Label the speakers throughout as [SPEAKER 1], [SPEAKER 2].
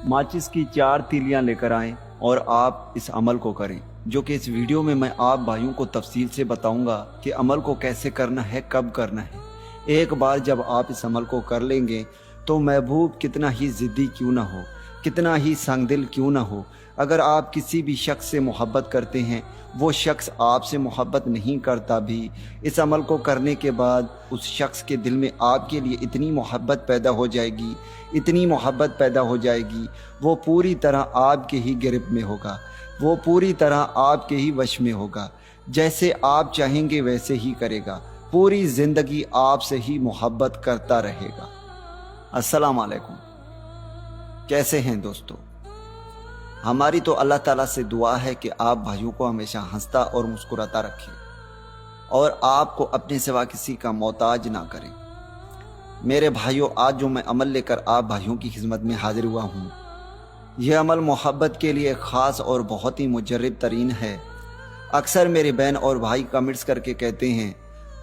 [SPEAKER 1] माचिस की 4 तीलियां लेकर आएं और आप इस अमल को करें, जो कि इस वीडियो में मैं आप भाइयों को तफसील से बताऊंगा कि अमल को कैसे करना है, कब करना है। एक बार जब आप इस अमल को कर लेंगे तो महबूब कितना ही ज़िद्दी क्यों ना हो, कितना ही संगदिल क्यों ना हो, अगर आप किसी भी शख्स से मोहब्बत करते हैं, वो शख्स आपसे मोहब्बत नहीं करता भी, इस अमल को करने के बाद उस शख्स के दिल में आपके लिए इतनी मोहब्बत पैदा हो जाएगी, इतनी मोहब्बत पैदा हो जाएगी, वो पूरी तरह आपके ही गिरफ्त में होगा, वो पूरी तरह आपके ही वश में होगा। जैसे आप चाहेंगे वैसे ही करेगा, पूरी ज़िंदगी आपसे ही मोहब्बत करता रहेगा। अस्सलाम वालेकुम, कैसे हैं दोस्तों? हमारी तो अल्लाह ताला से दुआ है कि आप भाइयों को हमेशा हंसता और मुस्कुराता रखें और आपको अपने सिवा किसी का मोहताज ना करें। मेरे भाइयों, आज जो मैं अमल लेकर आप भाइयों की खिदमत में हाजिर हुआ हूँ, यह अमल मोहब्बत के लिए ख़ास और बहुत ही मुजर्रब तरीन है। अक्सर मेरे बहन और भाई कमेंट्स करके कहते हैं,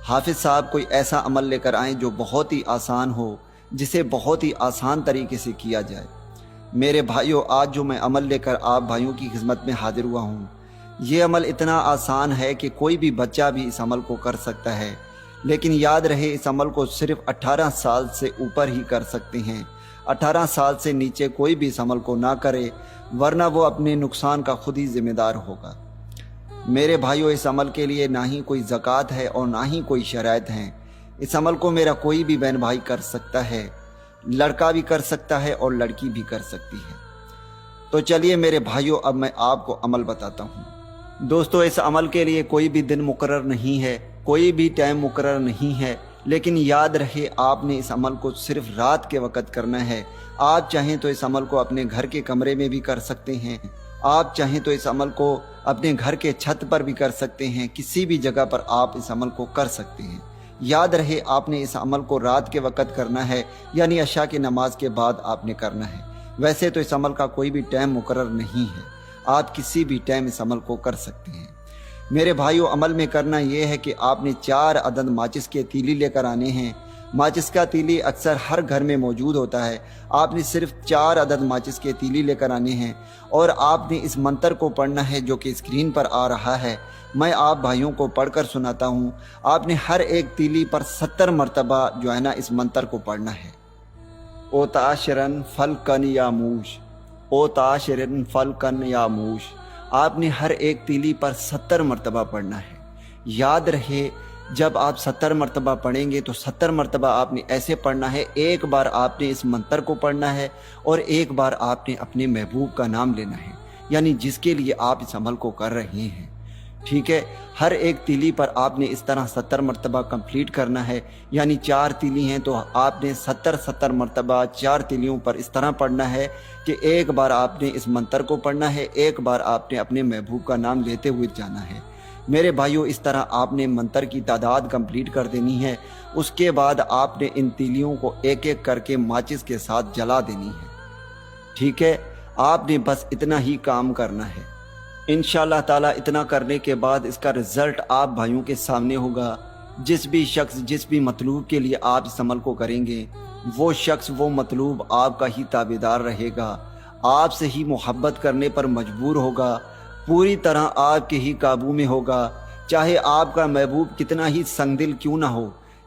[SPEAKER 1] हाफिज़ साहब कोई ऐसा अमल लेकर आएँ जो बहुत ही आसान हो, जिसे बहुत ही आसान तरीके से किया जाए। मेरे भाइयों, आज जो मैं अमल लेकर आप भाइयों की खिदमत में हाजिर हुआ हूँ, ये अमल इतना आसान है कि कोई भी बच्चा भी इस अमल को कर सकता है। लेकिन याद रहे, इस अमल को सिर्फ 18 साल से ऊपर ही कर सकते हैं। 18 साल से नीचे कोई भी इस अमल को ना करे, वरना वो अपने नुकसान का खुद ही जिम्मेदार होगा। मेरे भाइयों, इस अमल के लिए ना ही कोई ज़कात है और ना ही कोई शराइत हैं। इस अमल को मेरा कोई भी बहन भाई कर सकता है, लड़का भी कर सकता है और लड़की भी कर सकती है। तो चलिए मेरे भाइयों, अब मैं आपको अमल बताता हूँ। दोस्तों, इस अमल के लिए कोई भी दिन मुकर्रर नहीं है, कोई भी टाइम मुकर्रर नहीं है, लेकिन याद रहे आपने इस अमल को सिर्फ रात के वक़्त करना है। आप चाहें तो इस अमल को अपने घर के कमरे में भी कर सकते हैं, आप चाहें तो इस अमल को अपने घर के छत पर भी कर सकते हैं, किसी भी जगह पर आप इस अमल को कर सकते हैं। याद रहे, आपने इस अमल को रात के वक़्त करना है, यानी अशा की नमाज के बाद आपने करना है। वैसे तो इस अमल का कोई भी टाइम मुकर्रर नहीं है, आप किसी भी टाइम इस अमल को कर सकते हैं। मेरे भाइयों, अमल में करना यह है कि आपने 4 अदद माचिस के तीली लेकर आने हैं। माचिस का तीली अक्सर हर घर में मौजूद होता है। आपने सिर्फ 4 अदद माचिस के तीली लेकर आने हैं और आपने इस मंत्र को पढ़ना है, जो कि स्क्रीन पर आ रहा है। मैं आप भाइयों को पढ़कर सुनाता हूँ। आपने हर एक तीली पर 70 मरतबा जो है ना, इस मंत्र को पढ़ना है। ओ ताशरन फलकन या मूश, ओ ताशरन फलकन या मूश। आपने हर एक तीली पर 70 मरतबा पढ़ना है। याद रहे, जब आप 70 मरतबा पढ़ेंगे तो 70 मरतबा आपने ऐसे पढ़ना है, एक बार आपने इस मंत्र को पढ़ना है और एक बार आपने अपने महबूब का नाम लेना है, यानी जिसके लिए आप इस अमल को कर रहे हैं। ठीक है, हर एक तीली पर आपने इस तरह 70 मरतबा कंप्लीट करना है, यानी 4 तीली हैं तो आपने 70 मरतबा 4 तीलियों पर इस तरह पढ़ना है कि एक बार आपने इस मंत्र को पढ़ना है, एक बार आपने अपने महबूब का नाम लेते हुए जाना है। मेरे भाइयों, इस तरह आपने मंत्र की तादाद कंप्लीट कर देनी है। उसके बाद आपने इन तीलियों को एक एक करके माचिस के साथ जला देनी है। ठीक है, आपने बस इतना ही काम करना है। इंशाअल्लाह ताला इतना करने के बाद इसका रिज़ल्ट आप भाइयों के सामने होगा। जिस भी शख्स जिस भी मतलूब के लिए आप इस अमल को करेंगे, वो शख्स वो मतलूब आपका ही ताबेदार रहेगा, आपसे ही मोहब्बत करने पर मजबूर होगा, पूरी तरह आपके ही काबू में होगा। चाहे आपका महबूब कितना ही संगदिल क्यों ना हो,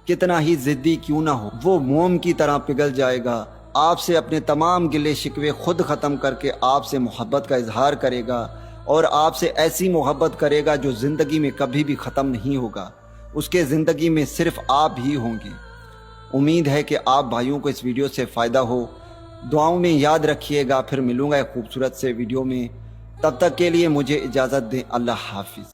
[SPEAKER 1] कितना ही ज़िद्दी क्यों ना हो, वो मोम की तरह पिघल जाएगा। आपसे अपने तमाम गिले शिकवे खुद ख़त्म करके आपसे मोहब्बत का इजहार करेगा और आपसे ऐसी मोहब्बत करेगा जो ज़िंदगी में कभी भी ख़त्म नहीं होगा। उसके ज़िंदगी में सिर्फ आप ही होंगे। उम्मीद है कि आप भाइयों को इस वीडियो से फ़ायदा हो। दुआओं में याद रखिएगा। फिर मिलूँगा एक खूबसूरत से वीडियो में। तब तक के लिए मुझे इजाज़त दें। अल्लाह हाफिज़।